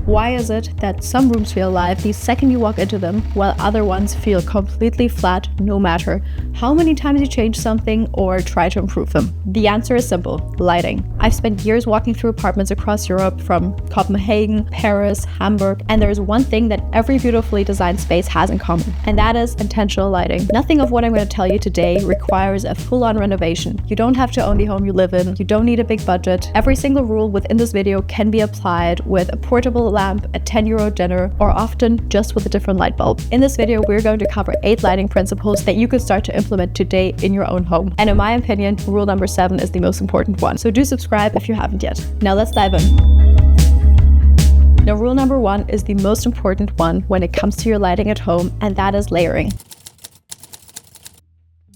Why is it that some rooms feel alive the second you walk into them, while other ones feel completely flat no matter how many times you change something or try to improve them? The answer is simple: lighting. I've spent years walking through apartments across Europe, from Copenhagen, Paris, Hamburg, and there's one thing that every beautifully designed space has in common, and that is intentional lighting. Nothing of what I'm going to tell you today requires a full-on renovation. You don't have to own the home you live in. You don't need a big budget. Every single rule within this video can be applied with a portable lamp, a 10-euro dinner, or often just with a different light bulb. In this video, we're going to cover 8 lighting principles that you can start to implement today in your own home. And in my opinion, rule number 7 is the most important one. So do subscribe if you haven't yet. Now let's dive in. Now, rule number 1 is the most important one when it comes to your lighting at home, and that is layering.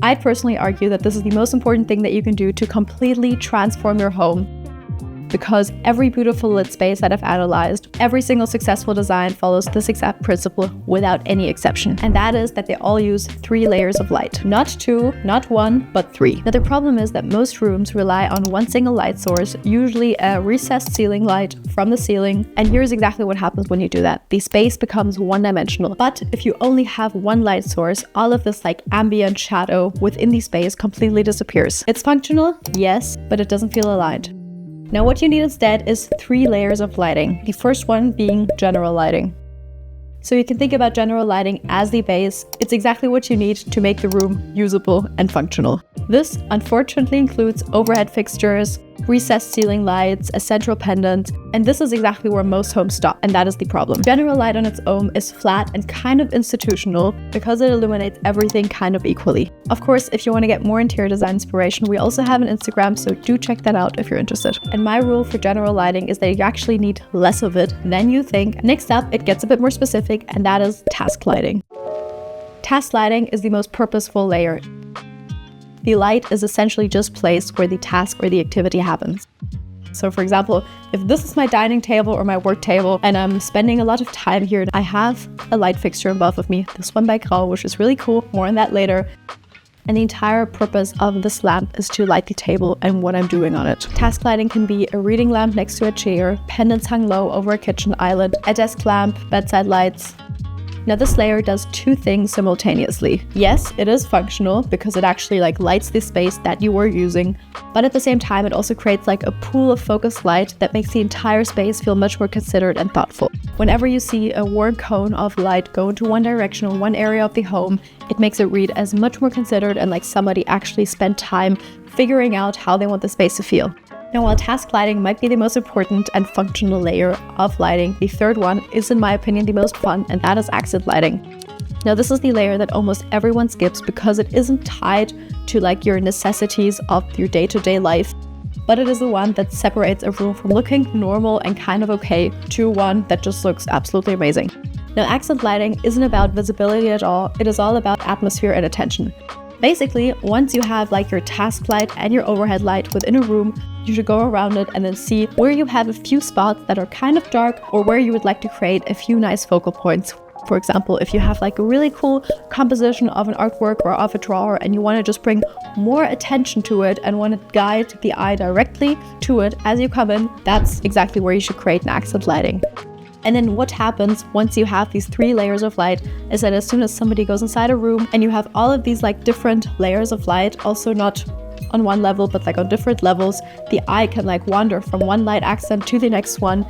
I'd personally argue that this is the most important thing that you can do to completely transform your home, because every beautiful lit space that I've analyzed, every single successful design follows this exact principle without any exception. And that is that they all use 3 layers of light. Not 2, not 1, but 3. Now the problem is that most rooms rely on one single light source, usually a recessed ceiling light from the ceiling. And here's exactly what happens when you do that. The space becomes one-dimensional. But if you only have one light source, all of this like ambient shadow within the space completely disappears. It's functional, yes, but it doesn't feel aligned. Now what you need instead is 3 layers of lighting, the first one being general lighting. So you can think about general lighting as the base. It's exactly what you need to make the room usable and functional. This unfortunately includes overhead fixtures, recessed ceiling lights, a central pendant, and this is exactly where most homes stop, and that is the problem. General light on its own is flat and kind of institutional because it illuminates everything kind of equally. Of course, if you want to get more interior design inspiration, we also have an Instagram, so do check that out if you're interested. And my rule for general lighting is that you actually need less of it than you think. Next up, it gets a bit more specific, and that is task lighting. Task lighting is the most purposeful layer. The light is essentially just placed where the task or the activity happens. So for example, if this is my dining table or my work table and I'm spending a lot of time here, I have a light fixture above of me, this one by Grau, which is really cool, more on that later. And the entire purpose of this lamp is to light the table and what I'm doing on it. Task lighting can be a reading lamp next to a chair, pendants hung low over a kitchen island, a desk lamp, bedside lights. Now this layer does 2 things simultaneously. Yes, it is functional because it actually lights the space that you were using, but at the same time it also creates a pool of focused light that makes the entire space feel much more considered and thoughtful. Whenever you see a warm cone of light go into one direction or one area of the home, it makes it read as much more considered and like somebody actually spent time figuring out how they want the space to feel. Now, while task lighting might be the most important and functional layer of lighting, the third one is, in my opinion, the most fun, and that is accent lighting. Now, this is the layer that almost everyone skips because it isn't tied to your necessities of your day-to-day life, but it is the one that separates a room from looking normal and kind of okay to one that just looks absolutely amazing. Now, accent lighting isn't about visibility at all, it is all about atmosphere and attention. Basically, once you have your task light and your overhead light within a room, you should go around it and then see where you have a few spots that are kind of dark or where you would like to create a few nice focal points. For example, if you have a really cool composition of an artwork or of a drawer and you want to just bring more attention to it and want to guide the eye directly to it as you come in, that's exactly where you should create an accent lighting. And then what happens once you have these 3 layers of light is that as soon as somebody goes inside a room and you have all of these different layers of light, also not on one level but on different levels, the eye can wander from one light accent to the next one.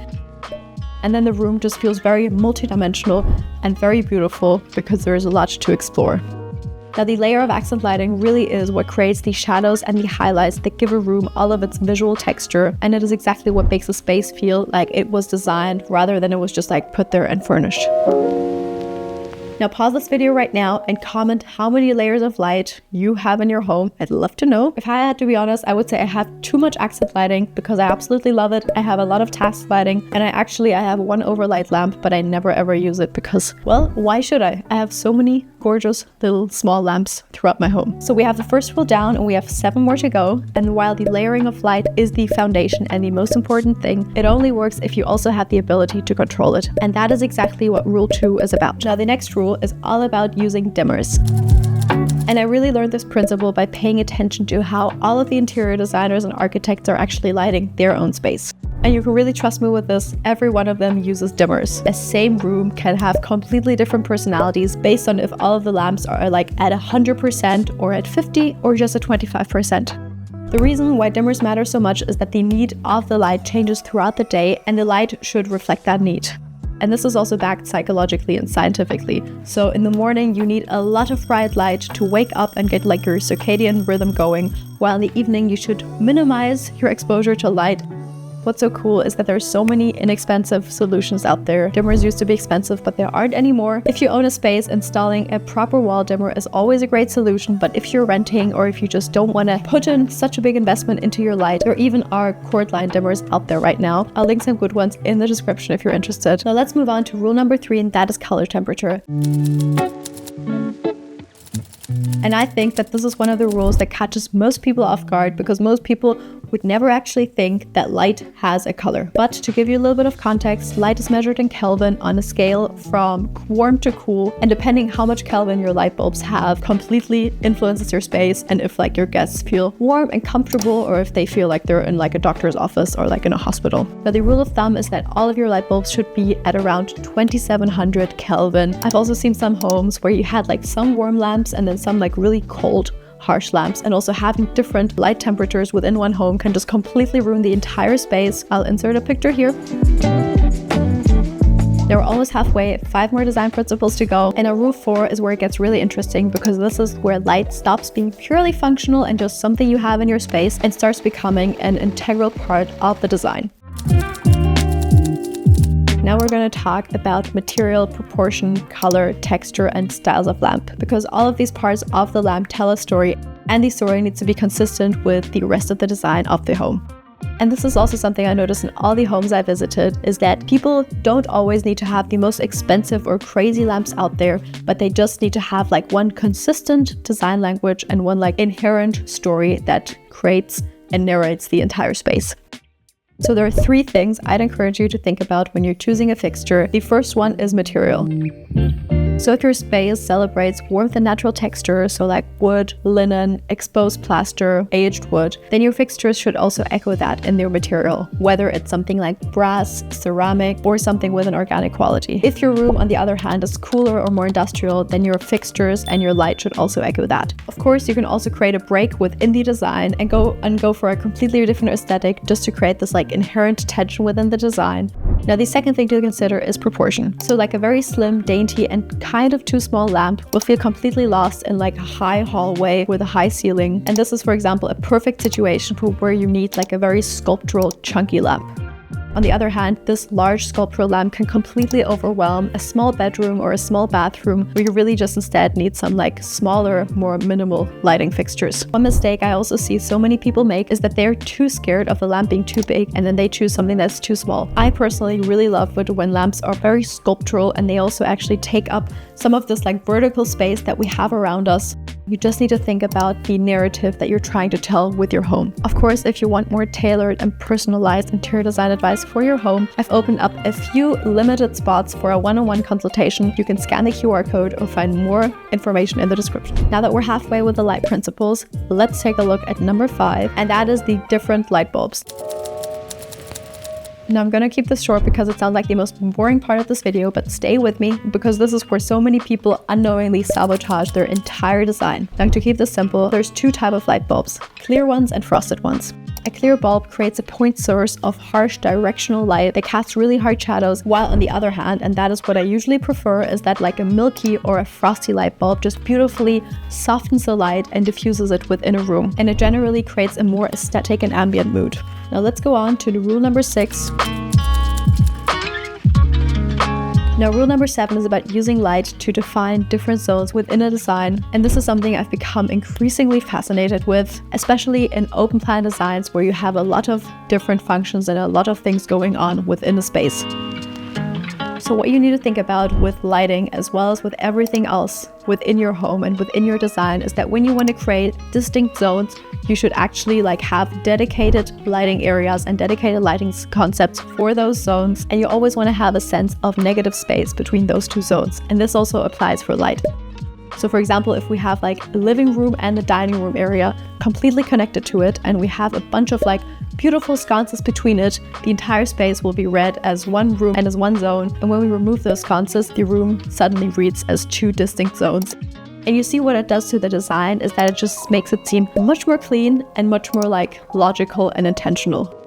And then the room just feels very multidimensional and very beautiful because there is a lot to explore. Now, the layer of accent lighting really is what creates the shadows and the highlights that give a room all of its visual texture, and it is exactly what makes a space feel like it was designed rather than it was just put there and furnished. Now pause this video right now and comment how many layers of light you have in your home. I'd love to know. If I had to be honest, I would say I have too much accent lighting because I absolutely love it. I have a lot of task lighting, and I have one overlight lamp, but I never ever use it because, well, why should I? I have so many gorgeous little small lamps throughout my home. So we have the first rule down and we have 7 more to go. And while the layering of light is the foundation and the most important thing, it only works if you also have the ability to control it. And that is exactly what rule 2 is about. Now the next rule is all about using dimmers. And I really learned this principle by paying attention to how all of the interior designers and architects are actually lighting their own space. And you can really trust me with this, every one of them uses dimmers. The same room can have completely different personalities based on if all of the lamps are like at 100% or at 50 or just at 25%. The reason why dimmers matter so much is that the need of the light changes throughout the day, and the light should reflect that need. And this is also backed psychologically and scientifically. So in the morning, you need a lot of bright light to wake up and get like your circadian rhythm going, while in the evening, you should minimize your exposure to light. What's so cool is that there's so many inexpensive solutions out there. Dimmers used to be expensive, but there aren't anymore. If you own a space, installing a proper wall dimmer is always a great solution, but if you're renting or if you just don't want to put in such a big investment into your light, there even are cord line dimmers out there right now. I'll link some good ones in the description if you're interested. Now let's move on to rule number 3, and that is color temperature. And I think that this is one of the rules that catches most people off guard, because most people would never actually think that light has a color. But to give you a little bit of context, light is measured in Kelvin on a scale from warm to cool, and depending how much Kelvin your light bulbs have completely influences your space, and if like your guests feel warm and comfortable, or if they feel like they're in like a doctor's office or like in a hospital. Now the rule of thumb is that all of your light bulbs should be at around 2700 Kelvin. I've also seen some homes where you had like some warm lamps and then some like really cold harsh lamps, and also having different light temperatures within one home can just completely ruin the entire space. I'll insert a picture here. Now we're almost halfway, 5 more design principles to go, and rule 4 is where it gets really interesting, because this is where light stops being purely functional and just something you have in your space and starts becoming an integral part of the design. Now we're going to talk about material, proportion, color, texture, and styles of lamp, because all of these parts of the lamp tell a story, and the story needs to be consistent with the rest of the design of the home. And this is also something I noticed in all the homes I visited, is that people don't always need to have the most expensive or crazy lamps out there, but they just need to have like one consistent design language and one like inherent story that creates and narrates the entire space. So there are 3 things I'd encourage you to think about when you're choosing a fixture. The first one is material. So if your space celebrates warmth and natural texture, so like wood, linen, exposed plaster, aged wood, then your fixtures should also echo that in their material, whether it's something like brass, ceramic, or something with an organic quality. If your room, on the other hand, is cooler or more industrial, then your fixtures and your light should also echo that. Of course, you can also create a break within the design and go for a completely different aesthetic, just to create this like inherent tension within the design. Now the second thing to consider is proportion. So like a very slim, dainty, and kind of too small lamp will feel completely lost in like a high hallway with a high ceiling. And this is, for example, a perfect situation for where you need like a very sculptural, chunky lamp. On the other hand, this large sculptural lamp can completely overwhelm a small bedroom or a small bathroom, where you really just instead need some like smaller, more minimal lighting fixtures. One mistake I also see so many people make is that they're too scared of the lamp being too big, and then they choose something that's too small. I personally really love it when lamps are very sculptural and they also actually take up some of this like vertical space that we have around us. You just need to think about the narrative that you're trying to tell with your home. Of course, if you want more tailored and personalized interior design advice for your home, I've opened up a few limited spots for a one-on-one consultation. You can scan the QR code or find more information in the description. Now that we're halfway with the light principles, let's take a look at number 5, and that is the different light bulbs. Now I'm gonna keep this short because it sounds like the most boring part of this video, but stay with me because this is where so many people unknowingly sabotage their entire design. Now to keep this simple, there's 2 types of light bulbs, clear ones and frosted ones. A clear bulb creates a point source of harsh directional light that casts really hard shadows, while on the other hand, and that is what I usually prefer, is that like a milky or a frosty light bulb just beautifully softens the light and diffuses it within a room, and it generally creates a more aesthetic and ambient mood. Now let's go on to the rule number 6. Now, rule number 7 is about using light to define different zones within a design, and this is something I've become increasingly fascinated with, especially in open plan designs where you have a lot of different functions and a lot of things going on within a space. So what you need to think about with lighting, as well as with everything else within your home and within your design, is that when you want to create distinct zones, you should actually like have dedicated lighting areas and dedicated lighting concepts for those zones. And you always want to have a sense of negative space between those 2 zones. And this also applies for light. So for example, if we have like a living room and a dining room area completely connected to it, and we have a bunch of like beautiful sconces between it. The entire space will be read as one room and as one zone, and when we remove those sconces, the room suddenly reads as two distinct zones. And you see what it does to the design is that it just makes it seem much more clean and much more like logical and intentional.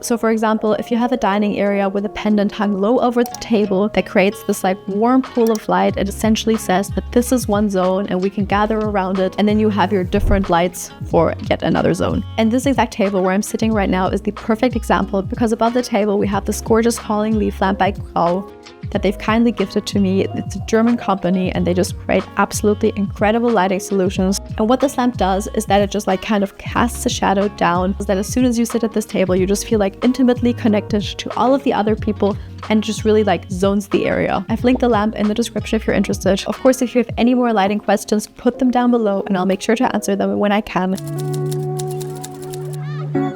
So for example, if you have a dining area with a pendant hung low over the table that creates this like warm pool of light, it essentially says that this is one zone and we can gather around it, and then you have your different lights for yet another zone. And this exact table where I'm sitting right now is the perfect example, because above the table we have this gorgeous falling leaf lamp by Grau that they've kindly gifted to me. It's a German company and they just create absolutely incredible lighting solutions. And what this lamp does is that it just like kind of casts a shadow down, so that as soon as you sit at this table, you just feel like intimately connected to all of the other people and just really like zones the area. I've linked the lamp in the description if you're interested. Of course, if you have any more lighting questions, put them down below and I'll make sure to answer them when I can.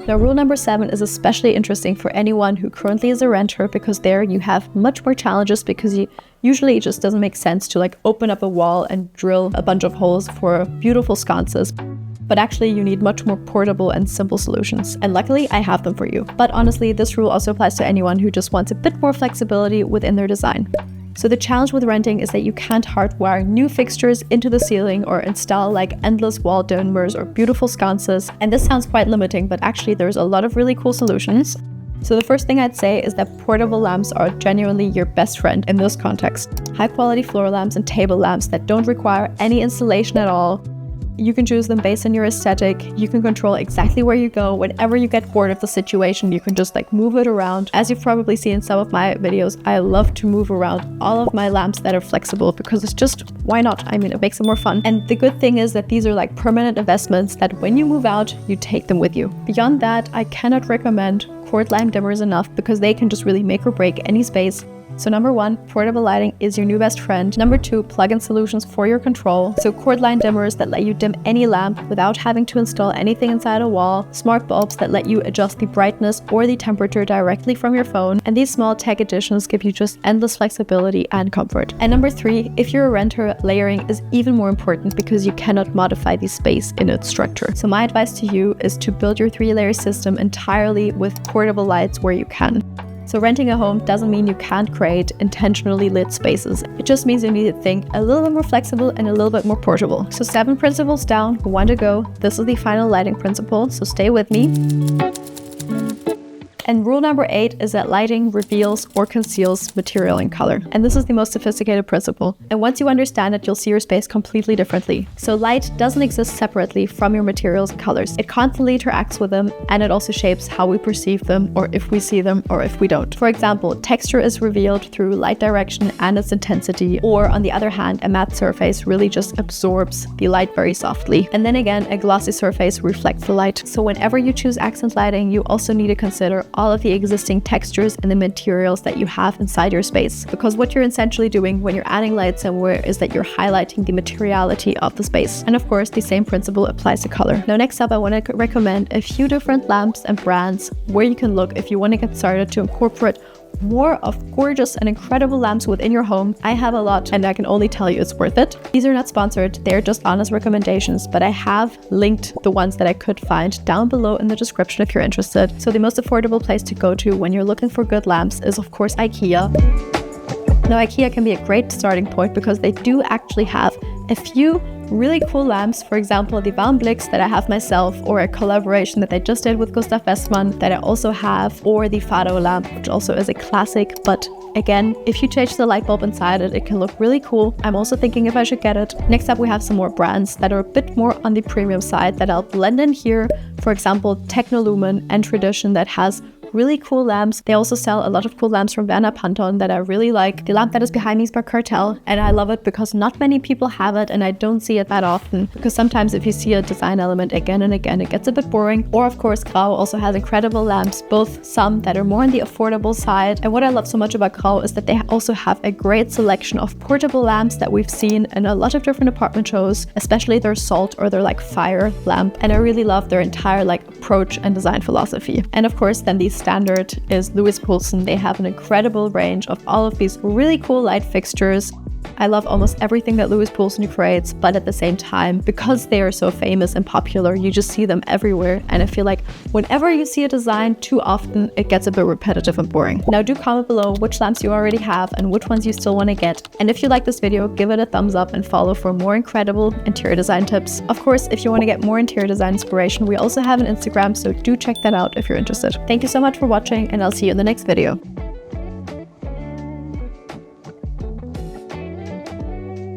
Now, rule number 7 is especially interesting for anyone who currently is a renter, because there you have much more challenges, because usually it just doesn't make sense to like open up a wall and drill a bunch of holes for beautiful sconces. But actually you need much more portable and simple solutions. And luckily I have them for you. But honestly, this rule also applies to anyone who just wants a bit more flexibility within their design. So the challenge with renting is that you can't hardwire new fixtures into the ceiling or install like endless wall dormers or beautiful sconces. And this sounds quite limiting, but actually there's a lot of really cool solutions. So the first thing I'd say is that portable lamps are genuinely your best friend in this context. High quality floor lamps and table lamps that don't require any installation at all. You can choose them based on your aesthetic. You can control exactly where you go. Whenever you get bored of the situation, you can just like move it around. As you've probably seen in some of my videos, I love to move around all of my lamps that are flexible, because it's just, why not? I mean, it makes it more fun. And the good thing is that these are like permanent investments that when you move out, you take them with you. Beyond that, I cannot recommend cord lamp dimmers enough, because they can just really make or break any space. So number 1, portable lighting is your new best friend. Number 2, plug-in solutions for your control. So cord line dimmers that let you dim any lamp without having to install anything inside a wall. Smart bulbs that let you adjust the brightness or the temperature directly from your phone. And these small tech additions give you just endless flexibility and comfort. And number 3, if you're a renter, layering is even more important, because you cannot modify the space in its structure. So my advice to you is to build your 3-layer system entirely with portable lights where you can. So renting a home doesn't mean you can't create intentionally lit spaces. It just means you need to think a little bit more flexible and a little bit more portable. So 7 principles down, 1 to go. This is the final lighting principle, so stay with me. And rule number 8 is that lighting reveals or conceals material and color. And this is the most sophisticated principle. And once you understand it, you'll see your space completely differently. So light doesn't exist separately from your materials and colors. It constantly interacts with them, and it also shapes how we perceive them, or if we see them, or if we don't. For example, texture is revealed through light direction and its intensity, or on the other hand, a matte surface really just absorbs the light very softly. And then again, a glossy surface reflects the light. So whenever you choose accent lighting, you also need to consider all of the existing textures and the materials that you have inside your space. Because what you're essentially doing when you're adding light somewhere is that you're highlighting the materiality of the space. And of course, the same principle applies to color. Now, next up, I want to recommend a few different lamps and brands where you can look if you want to get started to incorporate more of gorgeous and incredible lamps within your home. I have a lot, and I can only tell you it's worth it. These are not sponsored, they're just honest recommendations, but I have linked the ones that I could find down below in the description if you're interested. So the most affordable place to go to when you're looking for good lamps is of course IKEA. Now, IKEA can be a great starting point because they do actually have a few really cool lamps. For example, the Warmblix that I have myself, or a collaboration that they just did with Gustav Westmann that I also have, or the Fado lamp, which also is a classic. But again, if you change the light bulb inside it, it can look really cool. I'm also thinking if I should get it. Next up, we have some more brands that are a bit more on the premium side that I'll blend in here. For example, Technolumen and Tradition that has really cool lamps. They also sell a lot of cool lamps from Werner Panton that I really like. The lamp that is behind me is by Cartel, and I love it because not many people have it, and I don't see it that often, because sometimes if you see a design element again and again, it gets a bit boring. Or of course, Grau also has incredible lamps, both some that are more on the affordable side. And what I love so much about Grau is that they also have a great selection of portable lamps that we've seen in a lot of different apartment shows, especially their salt or their like fire lamp. And I really love their entire like approach and design philosophy. And of course, then the standard is Louis Poulsen. They have an incredible range of all of these really cool light fixtures. I love almost everything that Louis Poulsen creates, but at the same time, because they are so famous and popular, you just see them everywhere. And I feel like whenever you see a design too often, it gets a bit repetitive and boring. Now do comment below which lamps you already have and which ones you still want to get. And if you like this video, give it a thumbs up and follow for more incredible interior design tips. Of course, if you want to get more interior design inspiration, we also have an Instagram, so do check that out if you're interested. Thank you so much for watching, and I'll see you in the next video.